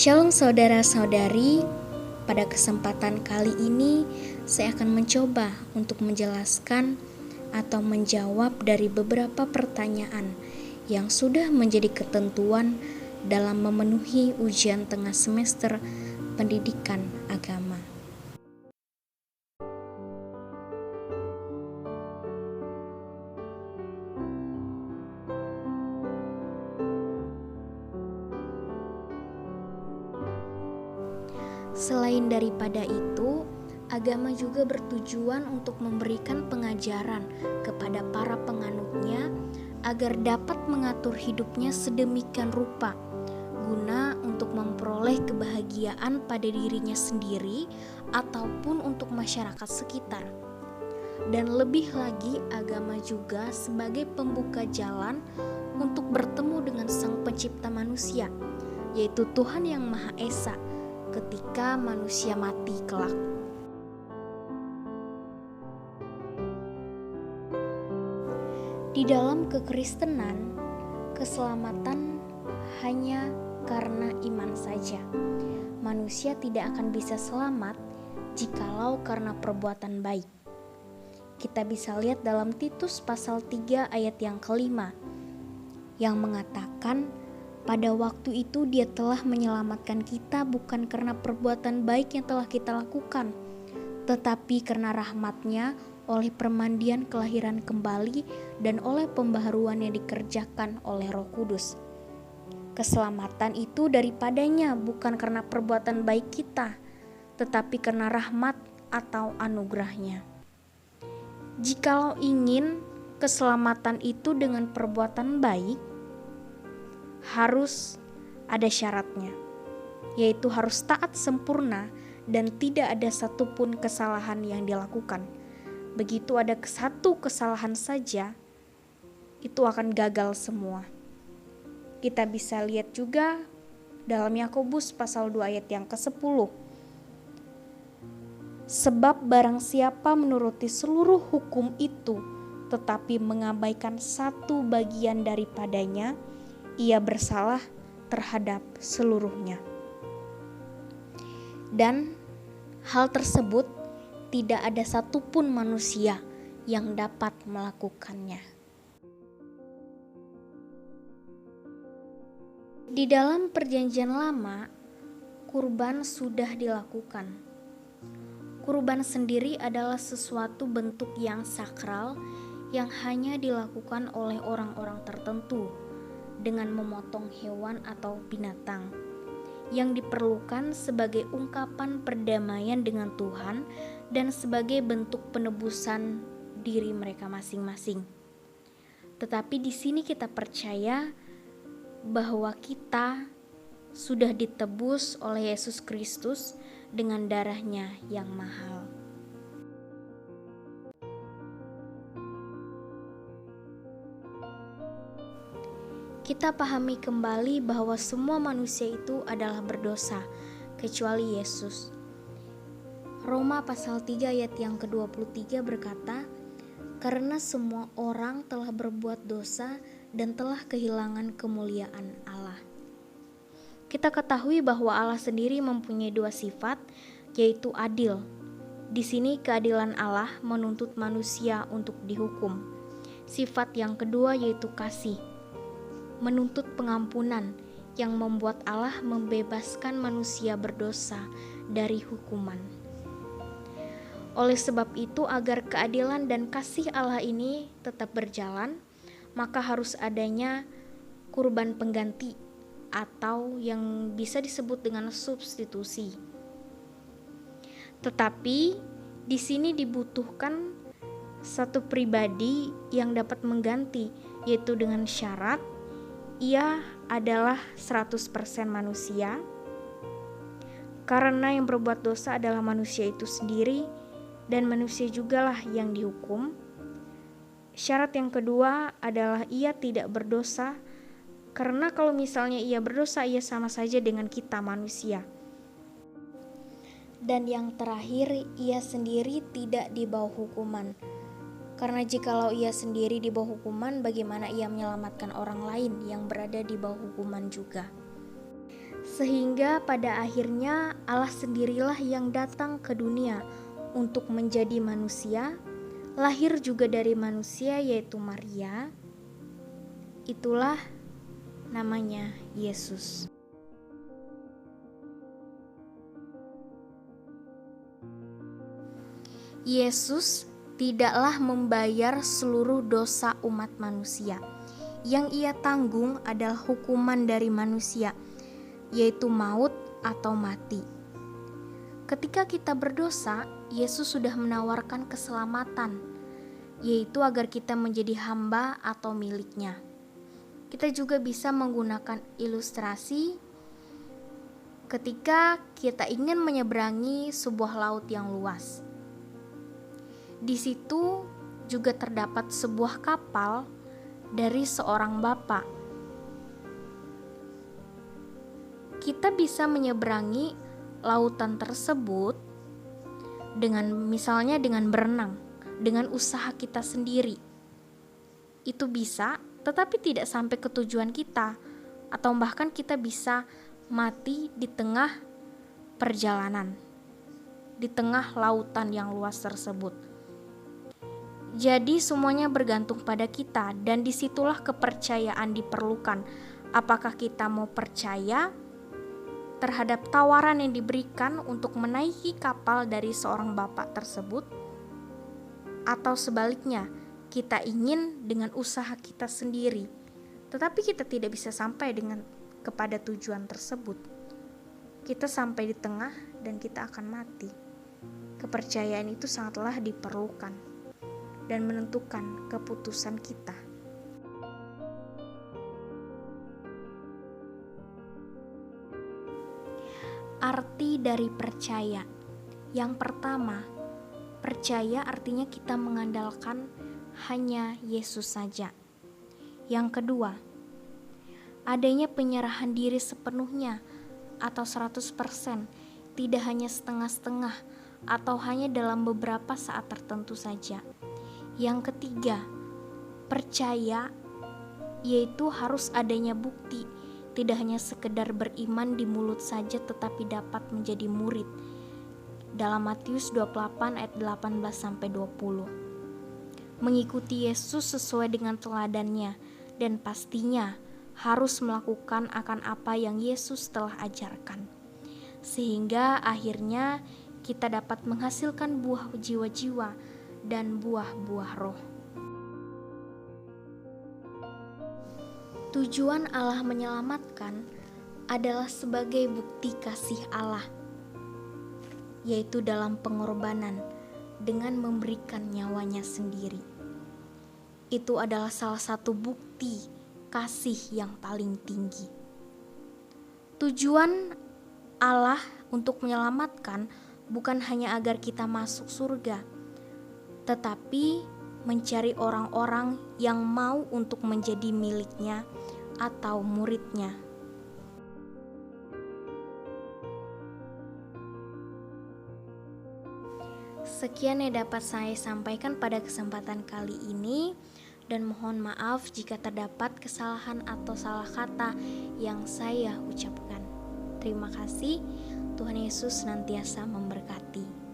Shalom saudara-saudari, pada kesempatan kali ini saya akan mencoba untuk menjelaskan atau menjawab dari beberapa pertanyaan yang sudah menjadi ketentuan dalam memenuhi ujian tengah semester pendidikan agama. Selain daripada itu, agama juga bertujuan untuk memberikan pengajaran kepada para penganutnya agar dapat mengatur hidupnya sedemikian rupa, guna untuk memperoleh kebahagiaan pada dirinya sendiri ataupun untuk masyarakat sekitar. Dan lebih lagi, agama juga sebagai pembuka jalan untuk bertemu dengan Sang Pencipta manusia, yaitu Tuhan yang Maha Esa, ketika manusia mati kelak. Di dalam kekristenan, keselamatan hanya karena iman saja. Manusia tidak akan bisa selamat jikalau karena perbuatan baik. Kita bisa lihat dalam Titus pasal 3 ayat yang kelima, yang mengatakan, pada waktu itu Dia telah menyelamatkan kita bukan karena perbuatan baik yang telah kita lakukan, tetapi karena rahmat-Nya oleh permandian kelahiran kembali dan oleh pembaharuan yang dikerjakan oleh Roh Kudus. Keselamatan itu daripadanya bukan karena perbuatan baik kita, tetapi karena rahmat atau anugerah-Nya. Jikalau ingin keselamatan itu dengan perbuatan baik, harus ada syaratnya, yaitu harus taat sempurna dan tidak ada satupun kesalahan yang dilakukan. Begitu ada satu kesalahan saja, itu akan gagal semua. Kita bisa lihat juga dalam Yakobus pasal 2 ayat yang ke-10. Sebab barang siapa menuruti seluruh hukum itu, tetapi mengabaikan satu bagian daripadanya, ia bersalah terhadap seluruhnya. Dan hal tersebut tidak ada satupun manusia yang dapat melakukannya. Di dalam Perjanjian Lama, kurban sudah dilakukan. Kurban sendiri adalah sesuatu bentuk yang sakral yang hanya dilakukan oleh orang-orang tertentu dengan memotong hewan atau binatang yang diperlukan sebagai ungkapan perdamaian dengan Tuhan dan sebagai bentuk penebusan diri mereka masing-masing. Tetapi di sini kita percaya bahwa kita sudah ditebus oleh Yesus Kristus dengan darah-Nya yang mahal. Kita pahami kembali bahwa semua manusia itu adalah berdosa, kecuali Yesus. Roma pasal 3 ayat yang ke-23 berkata, karena semua orang telah berbuat dosa dan telah kehilangan kemuliaan Allah. Kita ketahui bahwa Allah sendiri mempunyai dua sifat, yaitu adil. Di sini keadilan Allah menuntut manusia untuk dihukum. Sifat yang kedua yaitu kasih, menuntut pengampunan yang membuat Allah membebaskan manusia berdosa dari hukuman. Oleh sebab itu, agar keadilan dan kasih Allah ini tetap berjalan, maka harus adanya kurban pengganti atau yang bisa disebut dengan substitusi. Tetapi di sini dibutuhkan satu pribadi yang dapat mengganti, yaitu dengan syarat ia adalah 100% manusia, karena yang berbuat dosa adalah manusia itu sendiri dan manusia jugalah yang dihukum. Syarat yang kedua adalah ia tidak berdosa, karena kalau misalnya ia berdosa, ia sama saja dengan kita manusia. Dan yang terakhir, ia sendiri tidak di bawah hukuman. Karena jikalau ia sendiri di bawah hukuman, bagaimana ia menyelamatkan orang lain yang berada di bawah hukuman juga? Sehingga pada akhirnya Allah sendirilah yang datang ke dunia untuk menjadi manusia, lahir juga dari manusia yaitu Maria. Itulah namanya Yesus. Yesus tidaklah membayar seluruh dosa umat manusia. Yang ia tanggung adalah hukuman dari manusia, yaitu maut atau mati. Ketika kita berdosa, Yesus sudah menawarkan keselamatan, yaitu agar kita menjadi hamba atau miliknya. Kita juga bisa menggunakan ilustrasi ketika kita ingin menyeberangi sebuah laut yang luas. Di situ juga terdapat sebuah kapal dari seorang bapak. Kita bisa menyeberangi lautan tersebut misalnya dengan berenang, dengan usaha kita sendiri. Itu bisa, tetapi tidak sampai ke tujuan kita, atau bahkan kita bisa mati di tengah perjalanan, di tengah lautan yang luas tersebut. Jadi semuanya bergantung pada kita, dan disitulah kepercayaan diperlukan. Apakah kita mau percaya terhadap tawaran yang diberikan untuk menaiki kapal dari seorang bapak tersebut, atau sebaliknya kita ingin dengan usaha kita sendiri, tetapi kita tidak bisa sampai kepada tujuan tersebut. Kita sampai di tengah dan kita akan mati. Kepercayaan itu sangatlah diperlukan dan menentukan keputusan kita. Arti dari percaya. Yang pertama, percaya artinya kita mengandalkan hanya Yesus saja. Yang kedua, adanya penyerahan diri sepenuhnya atau 100%, tidak hanya setengah-setengah atau hanya dalam beberapa saat tertentu saja. Yang ketiga, percaya yaitu harus adanya bukti, tidak hanya sekedar beriman di mulut saja tetapi dapat menjadi murid. Dalam Matius 28 ayat 18-20. Mengikuti Yesus sesuai dengan teladannya dan pastinya harus melakukan akan apa yang Yesus telah ajarkan. Sehingga akhirnya kita dapat menghasilkan buah jiwa-jiwa dan buah-buah roh. Tujuan Allah menyelamatkan adalah sebagai bukti kasih Allah, yaitu dalam pengorbanan dengan memberikan nyawanya sendiri. Itu adalah salah satu bukti kasih yang paling tinggi. Tujuan Allah untuk menyelamatkan bukan hanya agar kita masuk surga, tetapi mencari orang-orang yang mau untuk menjadi miliknya atau muridnya. Sekian yang dapat saya sampaikan pada kesempatan kali ini, dan mohon maaf jika terdapat kesalahan atau salah kata yang saya ucapkan. Terima kasih, Tuhan Yesus senantiasa memberkati.